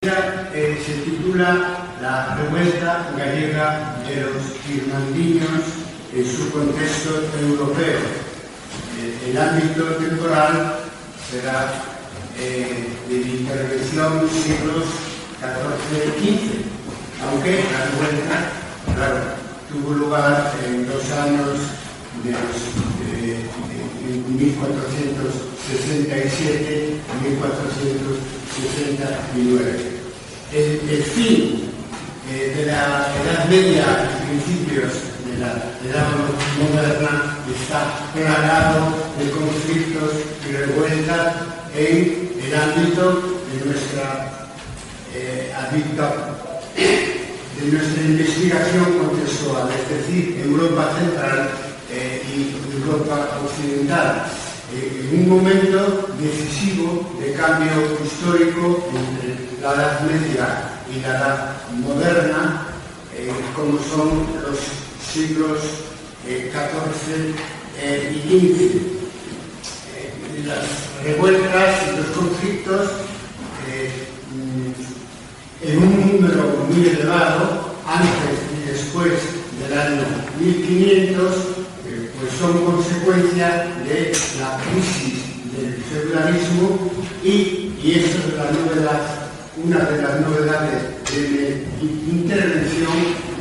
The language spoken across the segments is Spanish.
Se titula La revuelta gallega de los irmandiños en su contexto europeo. El ámbito temporal será de intervención siglos XIV y XV, aunque la revuelta, claro, tuvo lugar en 2 años de 1467 y 1469. El fin de la Edad Media y principios de la Edad Moderna está plagado de conflictos y revueltas en el ámbito de nuestra investigación contextual, es decir, Europa Central y Europa Occidental. En un momento decisivo de cambio histórico entre la Edad Media y la Edad Moderna, como son los siglos XIV y XV. Las revueltas y los conflictos, en un número muy elevado, antes y después del año 1500, pues son consecuencia de la crisis del feudalismo y eso es la novedad, una de las novedades de la intervención,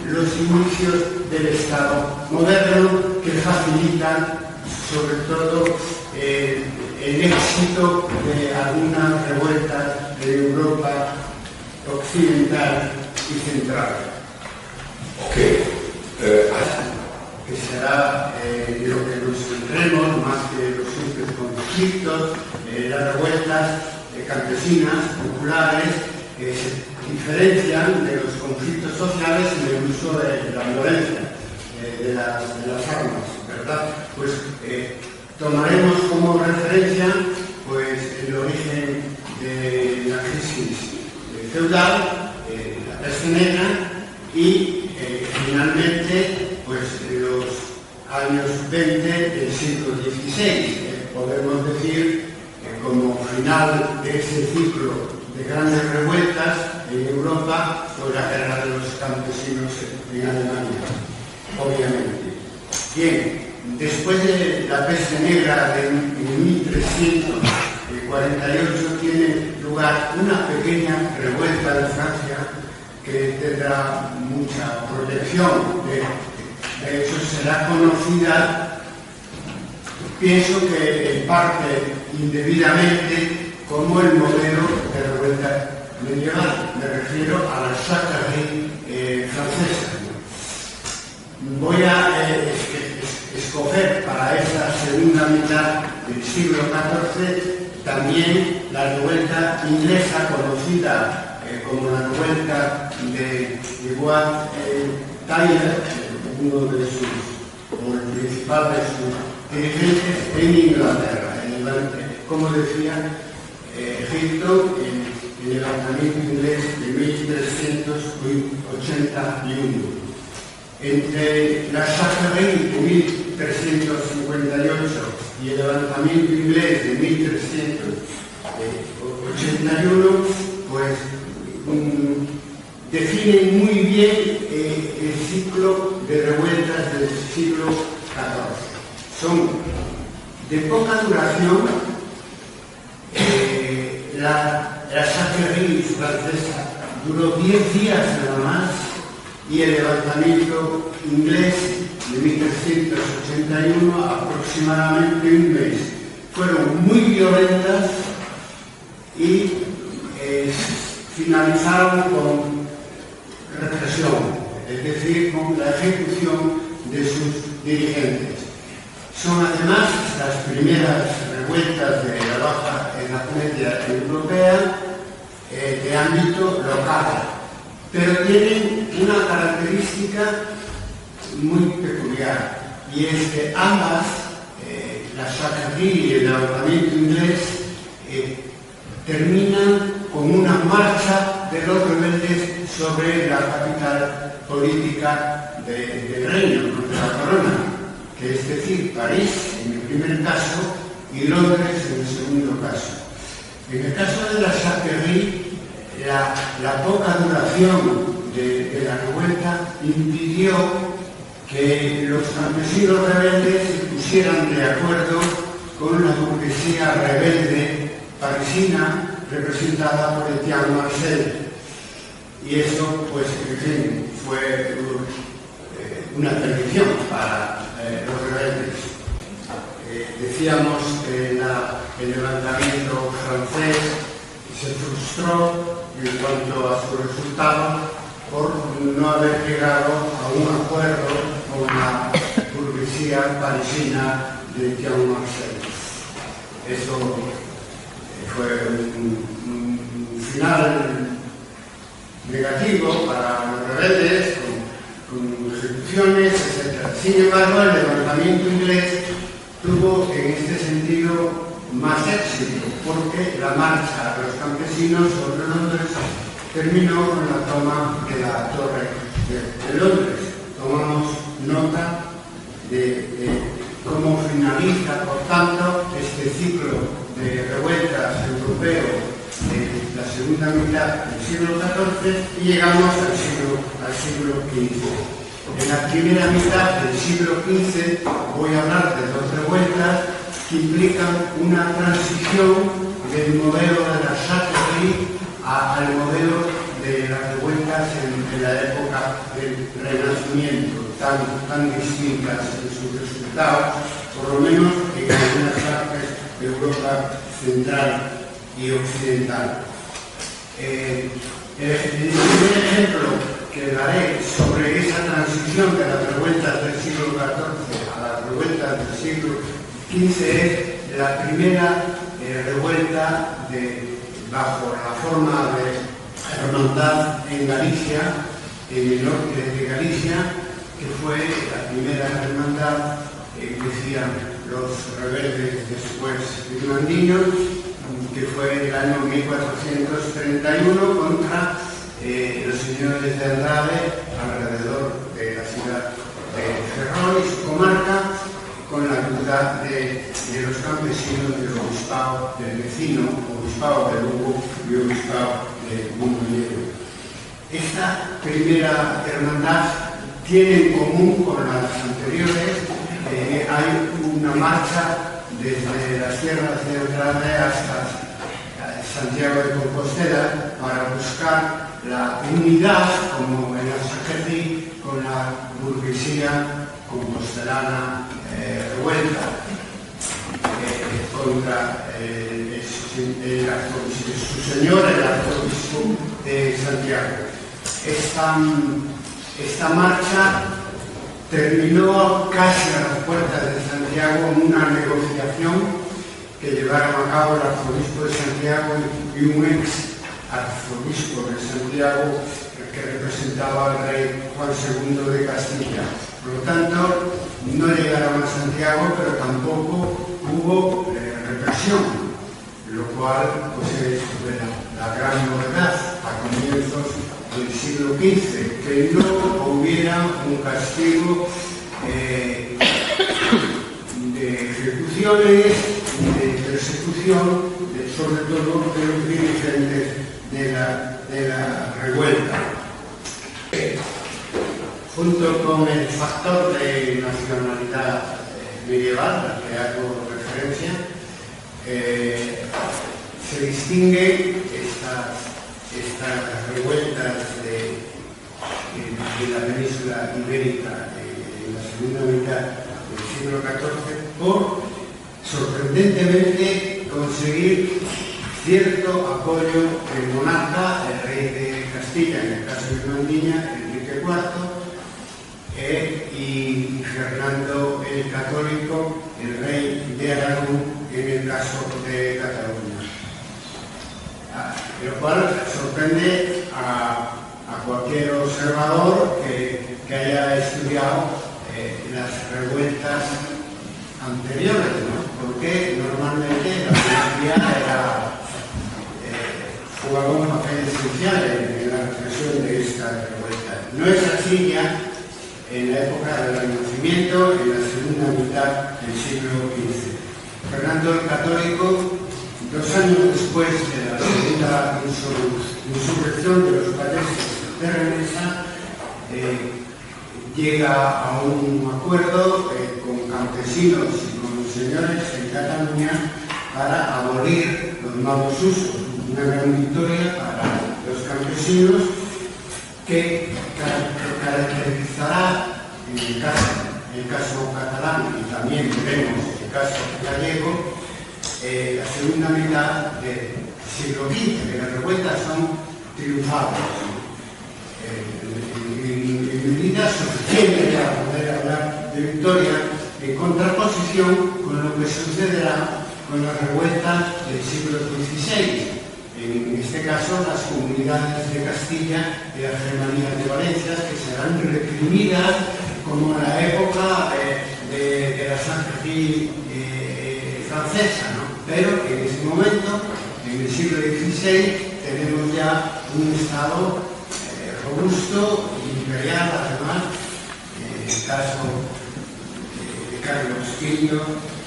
los inicios del Estado moderno que facilitan sobre todo el éxito de algunas revueltas de Europa occidental y central. Que será lo que nos centremos más que los simples conflictos, las revueltas campesinas, populares, que se diferencian de los conflictos sociales en el uso de la violencia, de las armas, ¿verdad? Pues tomaremos como referencia pues, el origen de la crisis feudal, la peste negra y finalmente pues los años 20 del siglo XVI. Podemos decir que como final de ese ciclo de grandes revueltas en Europa fue la guerra de los campesinos en Alemania, obviamente. Bien, después de la peste negra de 1348 tiene lugar una pequeña revuelta de Francia que tendrá mucha protección. De hecho, será conocida, pienso que en parte indebidamente, como el modelo de revuelta medieval. Me refiero a la Jacquerie francesa. Voy a escoger para esa segunda mitad del siglo XIV también la revuelta inglesa, conocida como la revuelta de Wat Tyler, uno de o el principal de sus dirigentes en Inglaterra. Como decía Egipto, el levantamiento inglés de 1381. Entre la Jacquerie de 1358 y el levantamiento inglés de 1381, pues definen muy bien el ciclo de revueltas del siglo XIV. Son de poca duración. La Jacquerie francesa duró 10 días nada más y el levantamiento inglés de 1381 aproximadamente un mes. Fueron muy violentas y finalizaron con represión, es decir, con la ejecución de sus dirigentes. Son además las primeras revueltas de la Baja Edad Media europea de ámbito local, pero tienen una característica muy peculiar, y es que ambas, la Jacquerie y el levantamiento inglés, terminan con una marcha de los rebeldes sobre la capital política del reino, contra la corona, que es decir, París en el primer caso y Londres en el segundo caso. En el caso de la Jacquerie, la poca duración de la revuelta impidió que los campesinos rebeldes se pusieran de acuerdo con la burguesía rebelde parisina representada por Etienne Marcel. Y eso, pues, en fin, fue una perdición para los rebeldes. Decíamos que el levantamiento francés se frustró en cuanto a su resultado por no haber llegado a un acuerdo con la burguesía parisina de Etienne Marcel. Eso fue un final negativo para los rebeldes, con ejecuciones, etc. Sin embargo, el levantamiento inglés tuvo en este sentido más éxito, porque la marcha de los campesinos sobre Londres terminó con la toma de la Torre de Londres. Tomamos nota de cómo finaliza, por tanto, este ciclo de revueltas europeo de la segunda mitad del siglo XIV y llegamos al siglo XV. En la primera mitad del siglo XV voy a hablar de dos revueltas que implican una transición del modelo de la châtellerie al modelo de las revueltas en la época del Renacimiento, tan distintas en sus resultados, por lo menos en algunas partes de Europa central y occidental. El primer ejemplo que daré sobre esa transición de las revueltas del siglo XIV a las revueltas del siglo XV es la primera revuelta bajo la forma de hermandad en Galicia, en el norte de Galicia, que fue la primera hermandad que hacían los rebeldes después irmandinos, que fue en el año 1431 contra los señores de Andrade alrededor de la ciudad de Ferrol y su comarca, con la ayuda de los campesinos del obispado del vecino, obispado de Lugo y obispado de Mondoñedo. Esta primera hermandad tiene en común con las anteriores. Hay una marcha desde las tierras de Andrade hasta Santiago de Compostela para buscar la unidad, como en la Châtellerie, con la burguesía compostelana revuelta contra su señor, el arzobispo de Santiago. Esta marcha terminó casi a las puertas de Santiago en una negociación que llevaron a cabo el arzobispo de Santiago y un ex arzobispo de Santiago que representaba al rey Juan II de Castilla. Por lo tanto, no llegaron a Santiago, pero tampoco hubo represión, lo cual pues, es la gran novedad a comienzos del siglo XV, que no hubiera un castigo de ejecuciones, de persecución, sobre todo de los dirigentes de la revuelta. Junto con el factor de nacionalidad medieval, al que hago referencia, se distinguen estas revueltas de la península ibérica en la segunda mitad del siglo XIV por, sorprendentemente, conseguir cierto apoyo del monarca, el rey de Castilla, en el caso de Irmandiña, Enrique IV, y Fernando el Católico, el rey de Aragón, en el caso de Cataluña. Lo cual sorprende a cualquier observador que haya estudiado las revueltas anteriores, ¿no? Porque normalmente la policía jugaba un papel esencial en la represión de esta revuelta. No es así ya en la época del Renacimiento, en la segunda mitad del siglo XV. Fernando el Católico 2 años después de la segunda insurrección de los países de Remesa, llega a un acuerdo con campesinos y con los señores en Cataluña para abolir los malos usos. Una gran victoria para los campesinos que caracterizará en el caso catalán y también veremos el caso gallego la segunda mitad del siglo XV, que las revueltas son triunfales. En medida suficiente para poder hablar de victoria, en contraposición con lo que sucederá con las revueltas del siglo XVI. En este caso, las comunidades de Castilla y las Germanías de Valencia, que serán reprimidas como en la época de la Sanjurjía francesa, ¿no? Pero en ese momento, en el siglo XVI, tenemos ya un Estado robusto, imperial, además. En el caso de Carlos V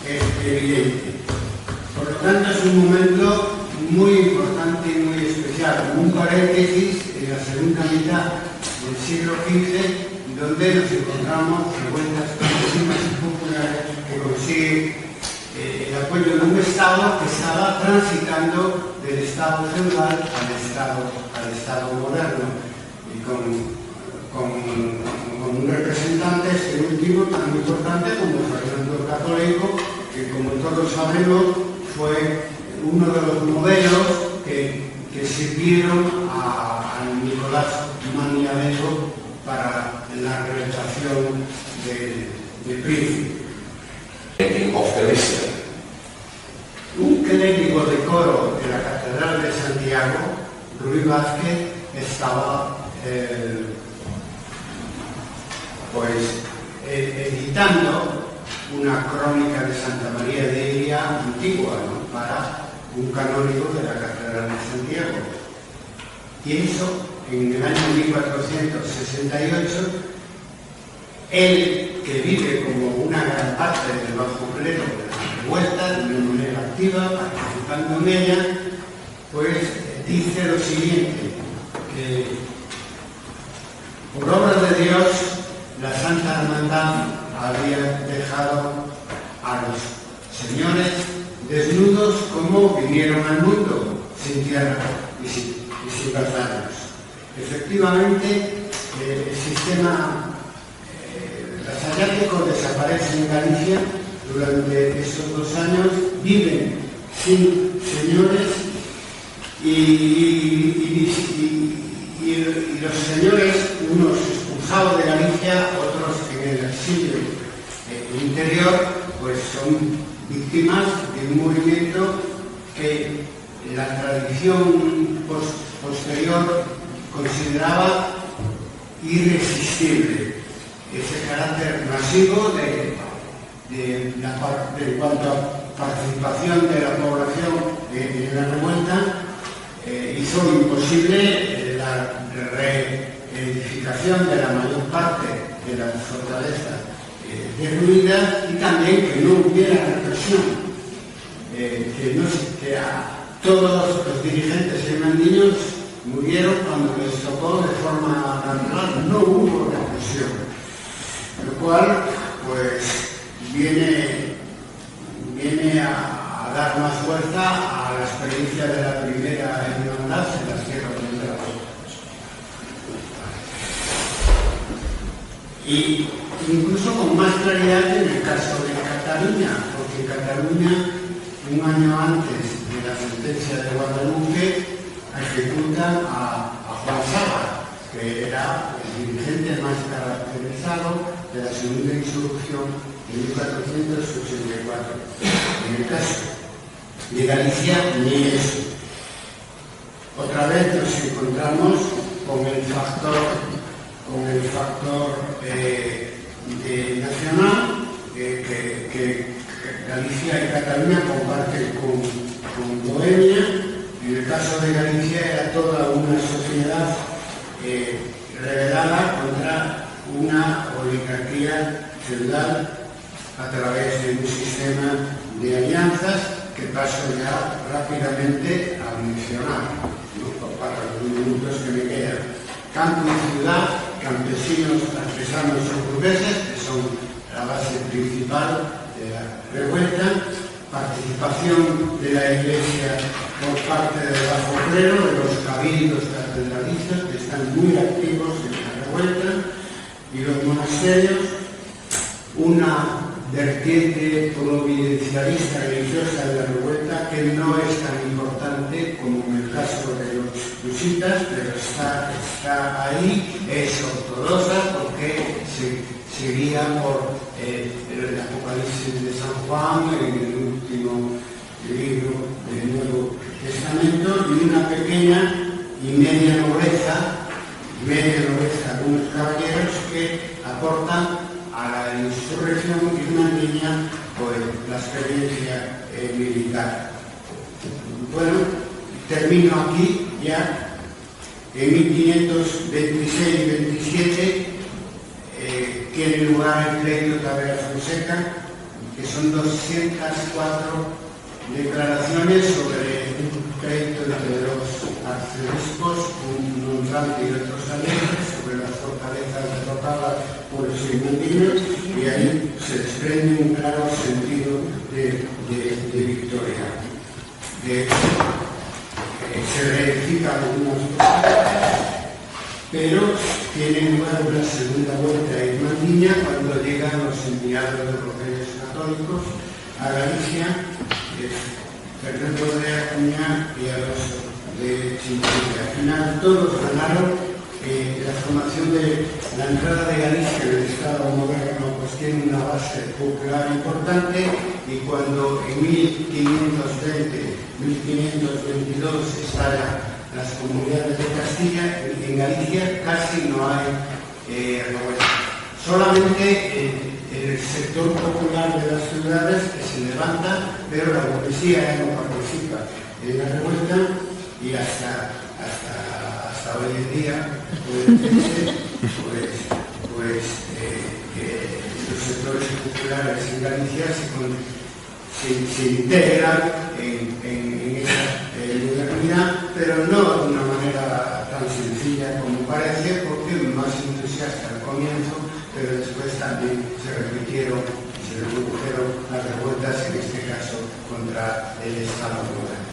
es evidente. Por lo tanto, es un momento muy importante y muy especial, como un paréntesis en la segunda mitad del siglo XV, donde nos encontramos revueltas campesinas y populares que consiguen el apoyo de un Estado que estaba transitando del Estado feudal al Estado moderno, y con un representante, este último, tan importante como Fernando el Católico, que como todos sabemos fue uno de los modelos que sirvieron a Nicolás Maquiavelo para la realización del príncipe. Un clérigo de coro de la Catedral de Santiago, Ruy Vázquez, estaba editando una crónica de Santa María de Iria antigua, ¿no? Para un canónigo de la Catedral de Santiago. Y eso, en el año 1468, él, que vive como una gran parte del bajo clero de la revuelta, de una manera activa, participando en ella, pues dice lo siguiente, que por obra de Dios, la Santa Hermandad había dejado a los señores desnudos como vinieron al mundo, sin tierra y sin vasallos. Efectivamente, el sistema vasallático desaparece en Galicia durante estos 2 años, viven sin señores y los señores, unos expulsados de Galicia, otros en el exilio interior, pues son víctimas de un movimiento que la tradición posterior consideraba irresistible. Ese carácter masivo en cuanto a participación de la población en la revuelta hizo imposible la reedificación de la mayor parte de las fortalezas derruidas y también que no hubiera represión, que a todos los dirigentes irmandiños murieron cuando les tocó de forma natural, no hubo represión, lo cual pues viene a dar más fuerza a la experiencia de la primera hermandad en las tierras de la y incluso con más claridad en el caso de Cataluña, porque en Cataluña, un año antes de la sentencia de Guadalupe, ejecutan a Juan Sala, que era el dirigente más caracterizado de la segunda insurrección de 1484. En el caso de Galicia, ni eso. Otra vez nos encontramos con el factor nacional que Galicia y Cataluña comparten con Bohemia. En el caso de Galicia era toda una sociedad rebelada contra una oligarquía feudal a través de un sistema de alianzas que paso ya rápidamente a mencionar, ¿no?, para los minutos que me quedan. Campo y ciudad, campesinos, artesanos o burgueses, que son la base principal de la revuelta. Participación de la Iglesia por parte del bajo clero, de los cabildos catedralicios, que están muy activos en la revuelta, y los monasterios, una vertiente providencialista religiosa de la revuelta que no es tan importante como en el caso de los jesuitas, pero está ahí, es ortodoxa porque se guía por el Apocalipsis de San Juan, en el último libro del Nuevo Testamento, y una pequeña y media nobleza, algunos caballeros que aportan a la insurrección irmandiña por la experiencia militar. Bueno, termino aquí ya. En 1526 y 27 tiene lugar el pleito de Taberna Fonseca, que son 204 declaraciones sobre un pleito entre los arzobispos, un Montrante y otros alegres, sobre las fortalezas derrotadas por los irmandiños, y ahí se desprende un claro sentido de victoria. De hecho, se verifican algunas cosas, pero tiene lugar una segunda vuelta a Irmandiña cuando llegan los enviados de los Reyes Católicos a Galicia, Fernando de Acuña y Alonso de Chinchilla. Al final todos ganaron. La formación de la entrada de Galicia en el Estado moderno pues tiene una base popular importante, y cuando en 1522 estallan las comunidades de Castilla, en Galicia casi no hay revuelta. Solamente el sector popular de las ciudades que se levanta, pero la burguesía ya no participa en la revuelta, y hasta hoy en día los sectores populares en Galicia se integran en esa modernidad, pero no de una manera tan sencilla como parece, porque más entusiasta al comienzo, pero después también se reprodujeron las revueltas, en este caso contra el Estado moderno.